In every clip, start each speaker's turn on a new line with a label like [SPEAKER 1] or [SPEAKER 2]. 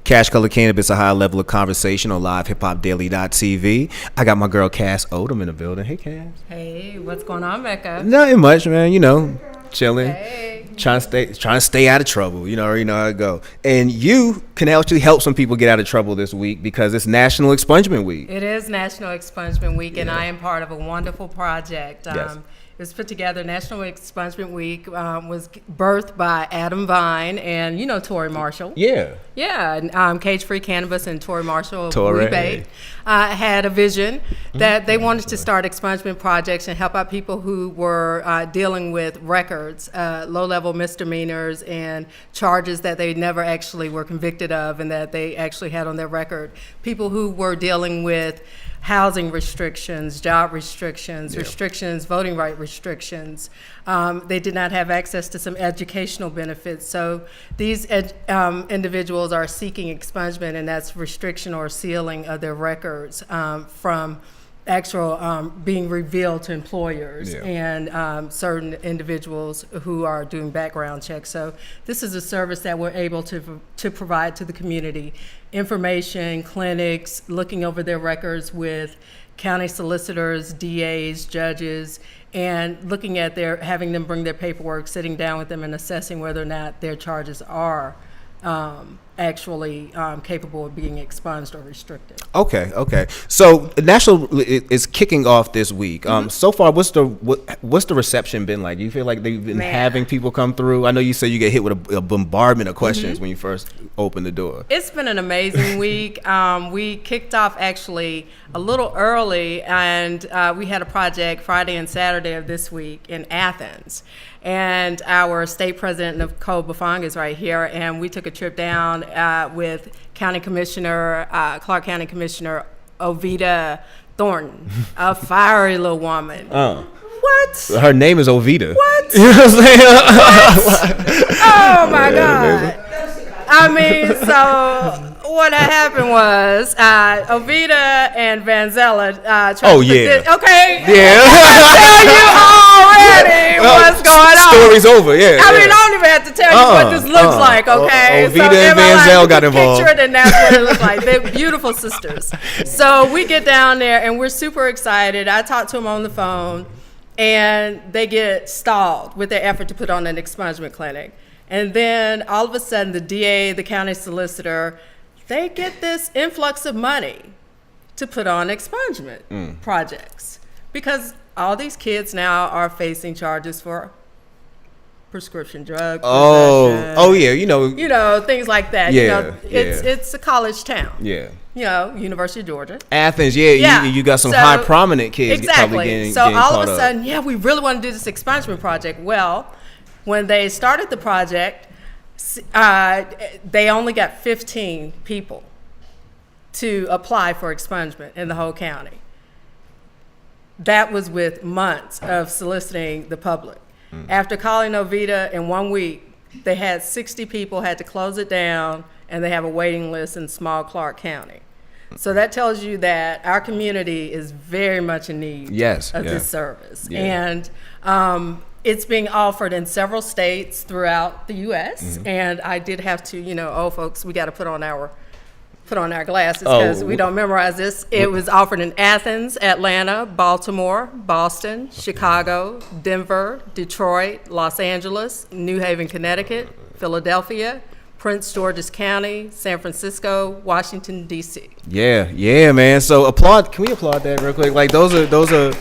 [SPEAKER 1] Cash Color Cannabis, a high level of conversation on LivehiphopDaily.tv. I got my girl Cass Odum in the building. Hey, Cass.
[SPEAKER 2] Hey, what's going on, Becca?
[SPEAKER 1] Nothing much, man. You know, chilling.
[SPEAKER 2] Hey.
[SPEAKER 1] Trying to stay out of trouble. You know how it go. And you can actually help some people get out of trouble this week because it's National Expungement Week.
[SPEAKER 2] It is National Expungement Week, and
[SPEAKER 1] Yeah.
[SPEAKER 2] I am part of a wonderful project.
[SPEAKER 1] Yes.
[SPEAKER 2] It was put together. National Expungement Week was birthed by Adam Vine and Tori Marshall.
[SPEAKER 1] Yeah.
[SPEAKER 2] Yeah, and Cage Free Cannabis and Tori Marshall of
[SPEAKER 1] Tori.
[SPEAKER 2] Rebate had a vision that they wanted to start expungement projects and help out people who were dealing with records, low-level misdemeanors and charges that they never actually were convicted of and that they actually had on their record. People who were dealing with housing restrictions, job restrictions, restrictions, voting right restrictions. They did not have access to some educational benefits. So these individuals are seeking expungement, and that's restriction or sealing of their records from actual being revealed to employers and certain individuals who are doing background checks. So this is a service that we're able to provide to the community. Information, clinics, looking over their records with county solicitors, DAs, judges, and looking at having them bring their paperwork, sitting down with them and assessing whether or not their charges are actually capable of being expunged or restricted.
[SPEAKER 1] Okay. So National is kicking off this week. So far, what's the reception been like? Do you feel like they've been having people come through? I know you said you get hit with a bombardment of questions when you first open the door.
[SPEAKER 2] It's been an amazing week. We kicked off actually a little early, and we had a project Friday and Saturday of this week in Athens. And our state president, Nicole Bafong, is right here, and we took a trip down with County Commissioner, Clark County Commissioner Ovita Thornton, a fiery little woman. What?
[SPEAKER 1] Her name is Ovita.
[SPEAKER 2] What?
[SPEAKER 1] You know what I'm saying?
[SPEAKER 2] What? Oh my God. I mean, so what had happened was Ovita and Vanzella tried to okay.
[SPEAKER 1] Yeah.
[SPEAKER 2] I tell you already what's going on.
[SPEAKER 1] Story's over, yeah.
[SPEAKER 2] I mean, I don't even have to tell you what this looks like, okay?
[SPEAKER 1] Ovita and Vanzella got involved.
[SPEAKER 2] Picture it, and that's what it looks like. They're beautiful sisters. So we get down there, and we're super excited. I talked to them on the phone, and they get stalled with their effort to put on an expungement clinic. And then all of a sudden, the DA, the county solicitor, they get this influx of money to put on expungement projects because all these kids now are facing charges for prescription drug possession.
[SPEAKER 1] Oh yeah,
[SPEAKER 2] things like that. It's a college town.
[SPEAKER 1] Yeah.
[SPEAKER 2] University of Georgia.
[SPEAKER 1] Athens, you got some high prominent kids.
[SPEAKER 2] Exactly. So all of a sudden, we really want to do this expungement project. Well, when they started the project, they only got 15 people to apply for expungement in the whole county. That was with months of soliciting the public. After calling Ovita in 1 week, they had 60 people, had to close it down, and they have a waiting list in small Clark County. So that tells you that our community is very much in need of this service. Yeah. And it's being offered in several states throughout the U.S. And I did have to, folks, we got to put on our glasses because we don't memorize this. It was offered in Athens, Atlanta, Baltimore, Boston, Chicago, Denver, Detroit, Los Angeles, New Haven, Connecticut, Philadelphia, Prince George's County, San Francisco, Washington, D.C.
[SPEAKER 1] Yeah, man. So can we applaud that real quick? Like those are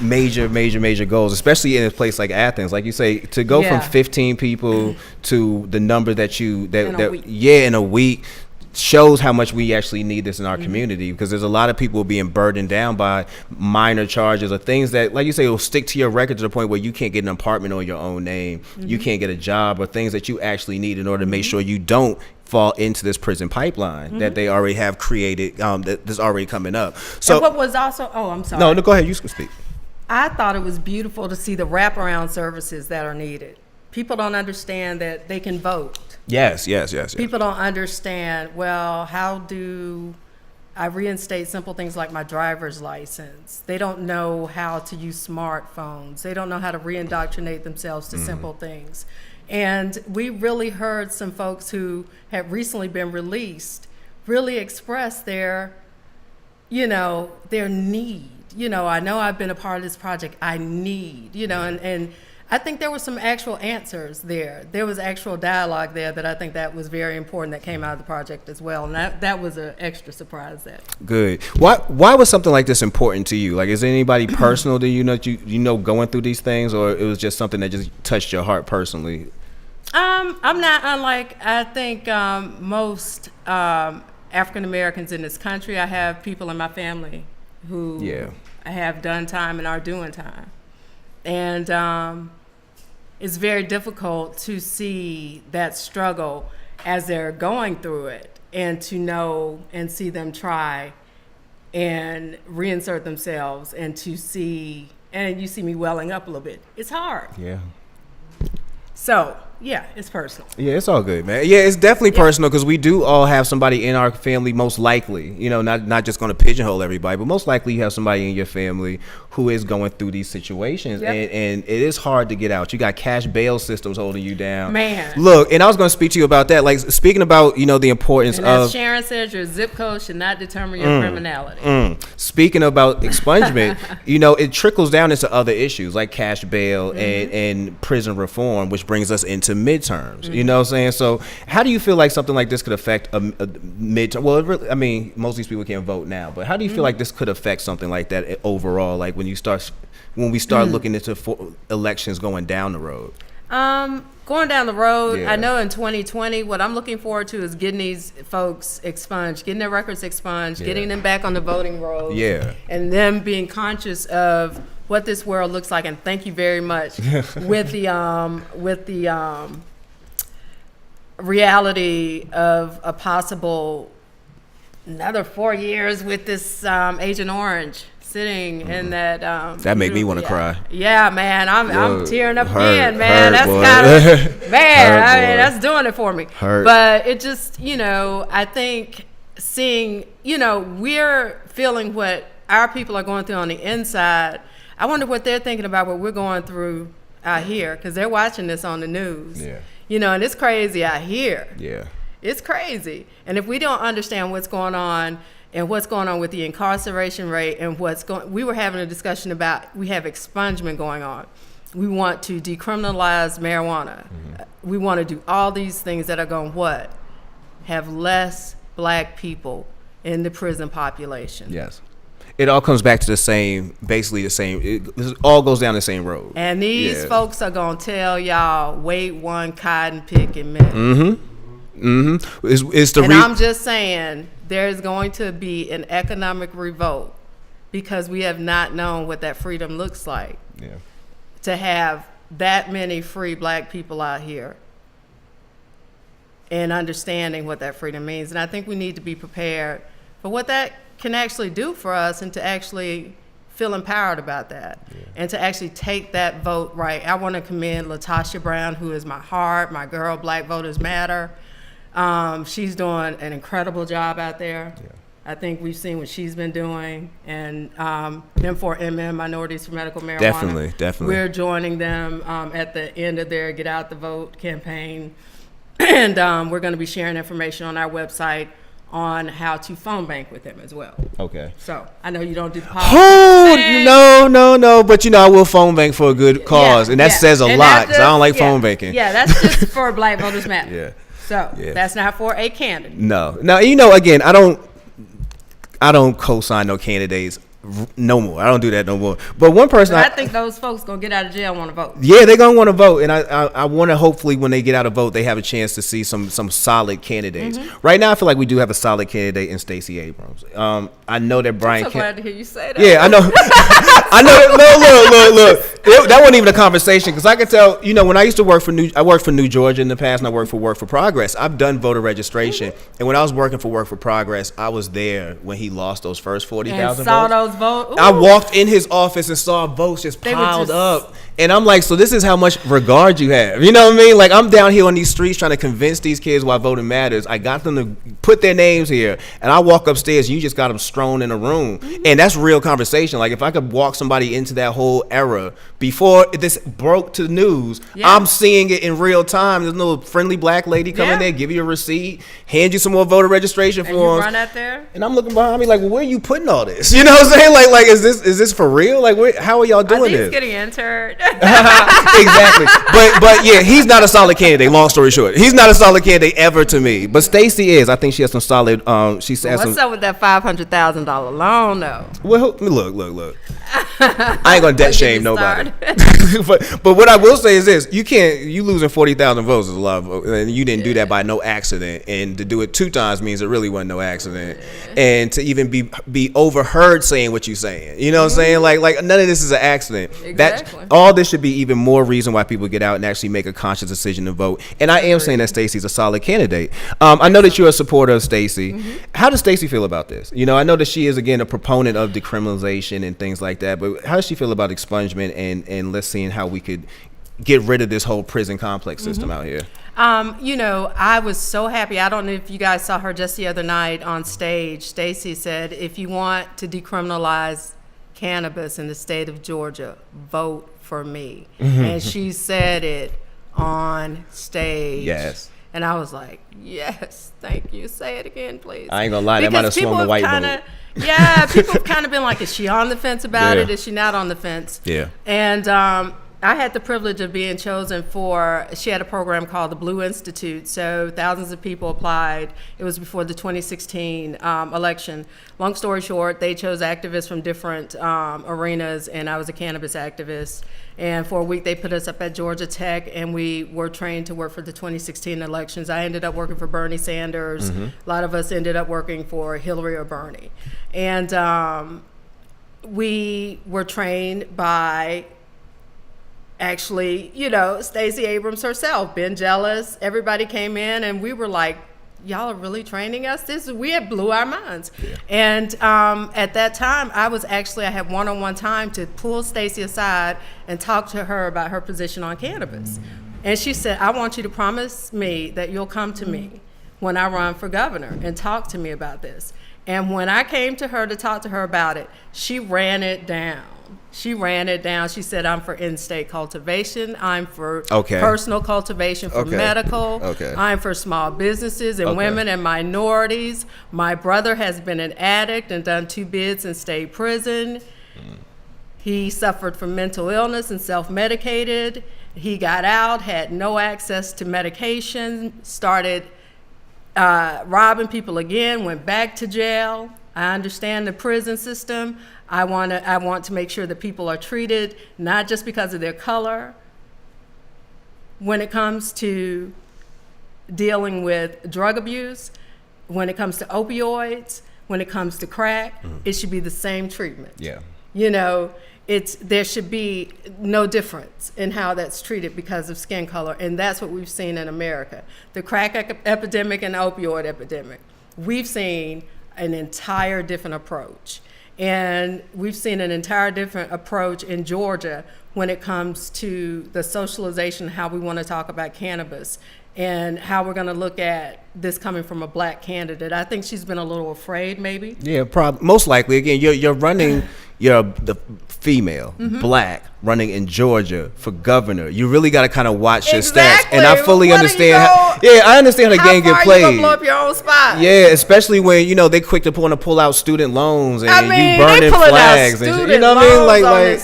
[SPEAKER 1] major goals, especially in a place like Athens. Like you say, to go from 15 people to the number in a week shows how much we actually need this in our community, because there's a lot of people being burdened down by minor charges or things that, like you say, will stick to your record to the point where you can't get an apartment on your own name, you can't get a job, or things that you actually need in order to make sure you don't fall into this prison pipeline that they already have created, that's already coming up. So
[SPEAKER 2] and what was also, I'm sorry.
[SPEAKER 1] No, go ahead, you can speak.
[SPEAKER 2] I thought it was beautiful to see the wraparound services that are needed. People don't understand that they can vote.
[SPEAKER 1] Yes.
[SPEAKER 2] People don't understand, well, how do I reinstate simple things like my driver's license? They don't know how to use smartphones. They don't know how to reindoctrinate themselves to simple things. And we really heard some folks who had recently been released really express their need. I know I've been a part of this project. I need, and I think there were some actual answers there. There was actual dialogue there that I think that was very important that came out of the project as well. And that was an extra surprise there.
[SPEAKER 1] Good. Why was something like this important to you? Like, is there anybody personal that you know going through these things, or it was just something that just touched your heart personally?
[SPEAKER 2] I'm not unlike, I think, most African Americans in this country. I have people in my family who have done time and are doing time. And it's very difficult to see that struggle as they're going through it, and to know and see them try and reinsert themselves, and to see, and you see me welling up a little bit. It's hard.
[SPEAKER 1] Yeah.
[SPEAKER 2] So, yeah, it's personal.
[SPEAKER 1] Yeah, it's all good, man. Yeah, it's definitely personal, because we do all have somebody in our family, most likely, not just going to pigeonhole everybody, but most likely you have somebody in your family who is going through these situations.
[SPEAKER 2] Yep.
[SPEAKER 1] And it is hard to get out. You got cash bail systems holding you down.
[SPEAKER 2] Man.
[SPEAKER 1] Look, and I was going to speak to you about that. Like, speaking about, the importance
[SPEAKER 2] and
[SPEAKER 1] of...
[SPEAKER 2] as Sharon says, your zip code should not determine your criminality.
[SPEAKER 1] Speaking about expungement, it trickles down into other issues like cash bail and prison reform, which brings us into midterms. You know what I'm saying? So how do you feel like something like this could affect a midterm? Well, most of these people can't vote now, but how do you feel like this could affect something like that overall? Like when we start looking into elections going down the road?
[SPEAKER 2] Going down the road,
[SPEAKER 1] Yeah.
[SPEAKER 2] I know in 2020, what I'm looking forward to is getting these folks expunged, getting their records expunged, getting them back on the voting rolls, and them being conscious of what this world looks like. And thank you very much with the reality of a possible another 4 years with this Agent Orange sitting in that.
[SPEAKER 1] That make me want to cry.
[SPEAKER 2] Yeah, man, I'm tearing up again,
[SPEAKER 1] Hurt,
[SPEAKER 2] man. That's
[SPEAKER 1] boy.
[SPEAKER 2] kind of man.
[SPEAKER 1] Hurt,
[SPEAKER 2] I mean,
[SPEAKER 1] boy.
[SPEAKER 2] that's doing it for me.
[SPEAKER 1] Hurt.
[SPEAKER 2] But it just, I think seeing, we're feeling what our people are going through on the inside. I wonder what they're thinking about what we're going through out here, because they're watching this on the news.
[SPEAKER 1] Yeah.
[SPEAKER 2] And it's crazy out here.
[SPEAKER 1] Yeah.
[SPEAKER 2] It's crazy. And if we don't understand what's going on and what's going on with the incarceration rate and we were having a discussion about, we have expungement going on. We want to decriminalize marijuana. We want to do all these things that are going to have less black people in the prison population.
[SPEAKER 1] Yes. It all comes back to basically the same. It all goes down the same road.
[SPEAKER 2] And these folks are going to tell y'all, wait one cotton picking minute. I'm just saying, there's going to be an economic revolt, because we have not known what that freedom looks like.
[SPEAKER 1] Yeah.
[SPEAKER 2] To have that many free black people out here and understanding what that freedom means. And I think we need to be prepared for what that can actually do for us, and to actually feel empowered about that, and to actually take that vote right. I want to commend LaTosha Brown, who is my heart, my girl, Black Voters Matter. She's doing an incredible job out there. Yeah. I think we've seen what she's been doing, and M4MM, Minorities for Medical Marijuana. Definitely. We're joining them at the end of their Get Out the Vote campaign, and we're going to be sharing information on our website on how to phone bank with them as well. Okay. So I know you don't do politics.
[SPEAKER 1] Oh, no. But I will phone bank for a good cause, and that says a lot, because I don't like phone banking.
[SPEAKER 2] Yeah, that's just for Black Voters Matter.
[SPEAKER 1] Yeah.
[SPEAKER 2] So that's not for a candidate.
[SPEAKER 1] No. Now, again, I don't co-sign no candidates no more. I don't do that no more. But one person,
[SPEAKER 2] I think those folks gonna get out of jail want to vote.
[SPEAKER 1] Yeah, they're gonna want to vote, and I want to hopefully when they get out of vote, they have a chance to see some solid candidates. Right now, I feel like we do have a solid candidate in Stacey Abrams. I know that Brian.
[SPEAKER 2] I'm so glad to hear you say that.
[SPEAKER 1] Yeah, I know. I know. Look. That wasn't even a conversation, because I could tell. When I used to work I worked for New Georgia in the past, and I worked for Progress. I've done voter registration, and when I was working for Work for Progress, I was there when he lost those first 40,000 votes.
[SPEAKER 2] Saw those votes.
[SPEAKER 1] I walked in his office and saw votes just piled up, And I'm like, so this is how much regard you have. You know what I mean? Like, I'm down here on these streets trying to convince these kids why voting matters. I got them to put their names here, and I walk upstairs, and you just got them strewn in a room. And that's real conversation. Like, if I could walk somebody into that whole era before this broke to the news, I'm seeing it in real time. There's no friendly black lady come in there, give you a receipt, hand you some more voter registration forms.
[SPEAKER 2] And you run out there?
[SPEAKER 1] And I'm looking behind me like, well, where are you putting all this? You know what I'm saying? Like is this for real? Like, how are y'all doing this?
[SPEAKER 2] He's getting entered.
[SPEAKER 1] Exactly. But yeah, he's not a solid candidate. Long story short, he's not a solid candidate ever to me. But Stacey is. I think she has some solid. She's
[SPEAKER 2] what's up with that $500,000 loan though?
[SPEAKER 1] Well, look. I ain't gonna debt shame nobody. but what I will say is this: you losing 40,000 votes is a lot of votes, and you didn't do that by no accident. And to do it 2 times means it really wasn't no accident. And to even be overheard saying what you're saying, you know what I'm saying? Like none of this is an accident.
[SPEAKER 2] Exactly.
[SPEAKER 1] All this should be even more reason why people get out and actually make a conscious decision to vote. And I am saying that Stacey's a solid candidate. I know that you're a supporter of Stacey. How does Stacey feel about this? You know, I know that she is, again, a proponent of decriminalization and things like that, but how does she feel about expungement and let's see how we could get rid of this whole prison complex system out here?
[SPEAKER 2] You know, I was so happy. I don't know if you guys saw her just the other night on stage. Stacey said, if you want to decriminalize cannabis in the state of Georgia, vote for me. And she said it on stage.
[SPEAKER 1] Yes.
[SPEAKER 2] And I was like, yes, thank you. Say it again, please.
[SPEAKER 1] I ain't gonna lie, that might have swung the white vote.
[SPEAKER 2] Yeah, people have kind of been like, is she on the fence about it? Is she not on the fence?
[SPEAKER 1] Yeah.
[SPEAKER 2] And I had the privilege of being chosen she had a program called the Blue Institute. So thousands of people applied. It was before the 2016 election. Long story short, they chose activists from different arenas, and I was a cannabis activist. And for a week, they put us up at Georgia Tech, and we were trained to work for the 2016 elections. I ended up working for Bernie Sanders. A lot of us ended up working for Hillary or Bernie. And we were trained by actually, you know, Stacey Abrams herself, Ben Jealous, everybody came in, and we were like, y'all are really training us? We had blew our minds. Yeah. And at that time, I had one-on-one time to pull Stacey aside and talk to her about her position on cannabis. And she said, I want you to promise me that you'll come to me when I run for governor and talk to me about this. And when I came to her to talk to her about it, she ran it down. She said, I'm for in-state cultivation. I'm for personal cultivation for medical. I'm for small businesses and women and minorities. My brother has been an addict and done 2 bids in state prison. He suffered from mental illness and self-medicated. He got out, had no access to medication, started robbing people again, went back to jail. I understand the prison system. I want to make sure that people are treated not just because of their color. When it comes to dealing with drug abuse, when it comes to opioids, when it comes to crack, it should be the same treatment. Yeah. You know, there should be no difference in how that's treated because of skin color, and that's what we've seen in America. The crack epidemic and the opioid epidemic. We've seen an entire different approach. And we've seen an entire different approach in Georgia when it comes to the socialization, how we want to talk about cannabis, and how we're going to look at this coming from a black candidate. I think she's been a little afraid, maybe. Yeah,
[SPEAKER 1] most likely. Again, you're running, you're the female, black, running in Georgia for governor. You really got to kind of watch your stats. And I fully understand. I understand how the game get played.
[SPEAKER 2] How far you gonna blow up your own spot?
[SPEAKER 1] Yeah, especially when, you know, they quick to want to pull out student loans and you burning flags. And, you know what I mean?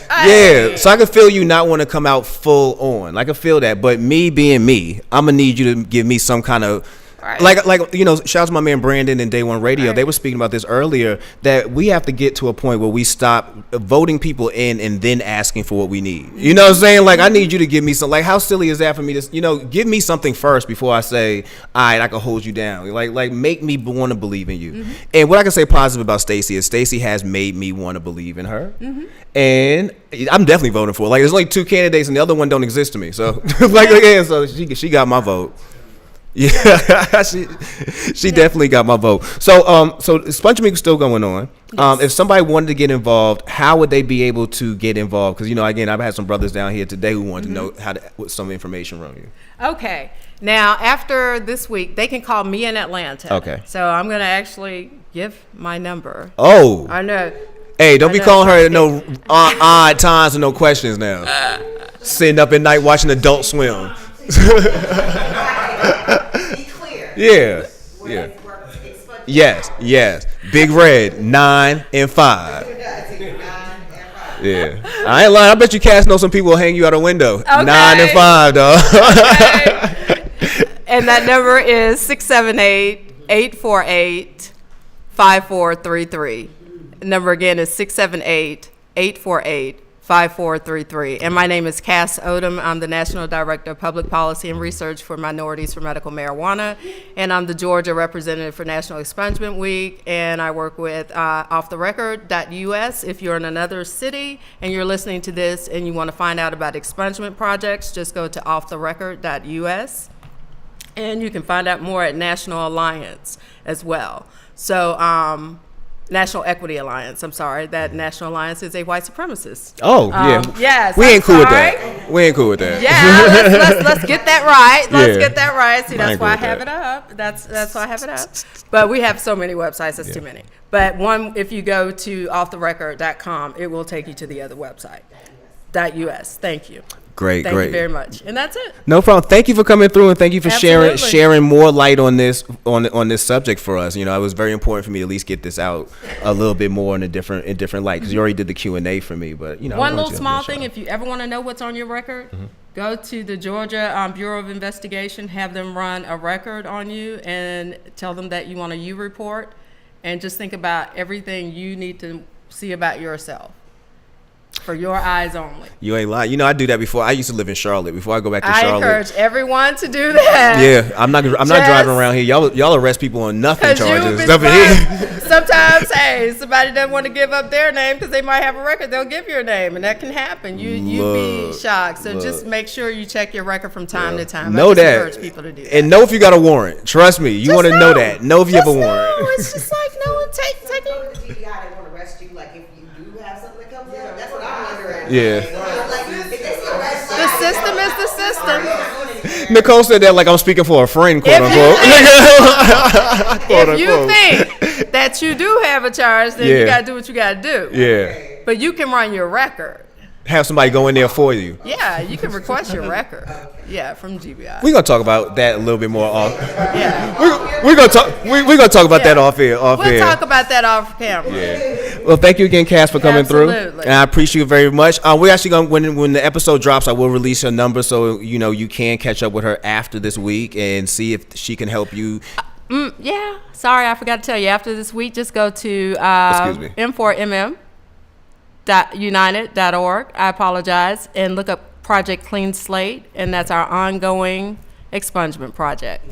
[SPEAKER 1] Yeah, so I can feel you not want to come out full on. I can feel that. But me being me, I'm going to need you to give me some kind of, like you know, shout out to my man Brandon and Day One Radio. They were speaking about this earlier, that we have to get to a point where we stop voting people in and then asking for what we need. You know what I'm saying? Like, I need you to give me some, like, how silly is that for me to, you know, give me something first before I say, all right, I can hold you down. Like make me want to believe in you. And what I can say positive about Stacey is Stacey has made me want to believe in her. And I'm definitely voting for her. Like, there's only 2 candidates and the other one don't exist to me. So, so she got my vote. Yeah, she definitely got my vote. So Expungement is still going on. Yes. If somebody wanted to get involved, how would they be able to get involved? Because again, I've had some brothers down here today who wanted to know some information from you.
[SPEAKER 2] Okay. Now, after this week, they can call me in Atlanta.
[SPEAKER 1] Okay.
[SPEAKER 2] So I'm going to actually give my number.
[SPEAKER 1] Oh.
[SPEAKER 2] I know.
[SPEAKER 1] Hey, don't be calling her at no odd times and no questions now. Sitting up at night watching Adult Swim.
[SPEAKER 3] Be clear.
[SPEAKER 1] Yeah. Yes. Big Red, 9 and 5. Yeah. I ain't lying. I bet you Cass know some people will hang you out a window. Okay. 9 and 5, dog.
[SPEAKER 2] Okay. And that number is 678-848-5433. Number again is 678-848-5433. And my name is Cass Odum. I'm the National Director of Public Policy and Research for Minorities for Medical Marijuana. And I'm the Georgia representative for National Expungement Week. And I work with offtherecord.us. If you're in another city and you're listening to this and you want to find out about expungement projects, just go to offtherecord.us. And you can find out more at National Alliance as well. So, National Equity Alliance. I'm sorry, that National Alliance is a white supremacist.
[SPEAKER 1] Oh, yeah.
[SPEAKER 2] Yes.
[SPEAKER 1] We ain't cool with that. We ain't cool with that.
[SPEAKER 2] Yeah, let's get that right. Let's get that right. See, that's why I have it up. That's why I have it up. But we have so many websites. That's too many. But if you go to offtherecord.com, it will take you to the other website. .us. Thank you.
[SPEAKER 1] Great.
[SPEAKER 2] Thank you very much. And that's it.
[SPEAKER 1] No problem. Thank you for coming through, and thank you for
[SPEAKER 2] Absolutely.
[SPEAKER 1] sharing more light on this subject for us. It was very important for me to at least get this out a little bit more in a different light, because you already did the Q&A for me. But
[SPEAKER 2] one little small thing, if you ever want to know what's on your record, go to the Georgia Bureau of Investigation, have them run a record on you, and tell them that you want a U report, and just think about everything you need to see about yourself. For your eyes only.
[SPEAKER 1] You ain't lying. I do that before. I used to live in Charlotte. Before I go back to Charlotte,
[SPEAKER 2] I encourage everyone to do that.
[SPEAKER 1] Yeah, I'm not driving around here. Y'all arrest people on nothing charges.
[SPEAKER 2] Sometimes, hey, somebody doesn't want to give up their name because they might have a record. They'll give your name, and that can happen. You'd be shocked. So just make sure you check your record from time to time.
[SPEAKER 1] Know that.
[SPEAKER 2] Encourage people to do that.
[SPEAKER 1] And know if you got a warrant. Trust me, you want to know that. Know if you have a warrant.
[SPEAKER 2] It's just like no one taking.
[SPEAKER 3] The GDI, they want to arrest you. Like if you do have something that comes up, that's what I'm wondering.
[SPEAKER 1] Yeah.
[SPEAKER 2] The system is the system.
[SPEAKER 1] Nicole said that like I'm speaking for a friend, quote unquote.
[SPEAKER 2] If you think that you do have a charge, then you got to do what you got to do.
[SPEAKER 1] Yeah.
[SPEAKER 2] But you can run your record.
[SPEAKER 1] Have somebody go in there for you.
[SPEAKER 2] Yeah, you can request your record. Yeah, from GBI.
[SPEAKER 1] We're gonna talk about that a little bit more off.
[SPEAKER 2] Yeah.
[SPEAKER 1] We're gonna talk about that off air.
[SPEAKER 2] We'll talk about that off camera.
[SPEAKER 1] Yeah. Well, thank you again, Cass, for coming through. And I appreciate you very much. We're actually gonna when the episode drops, I will release her number so you can catch up with her after this week and see if she can help you.
[SPEAKER 2] Yeah. Sorry, I forgot to tell you. After this week, just go to m4mm.united.org. I apologize, and look up Project Clean Slate, and that's our ongoing expungement project.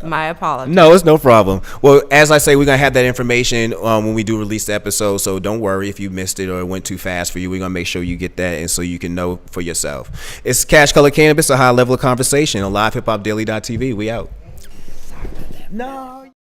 [SPEAKER 2] My apologies.
[SPEAKER 1] No, it's no problem. Well, as I say, we're going to have that information when we do release the episode, so don't worry if you missed it or it went too fast for you. We're going to make sure you get that and so you can know for yourself. It's Cash Color Cannabis, a high level of conversation on LivehiphopDaily.tv. We out.
[SPEAKER 3] No.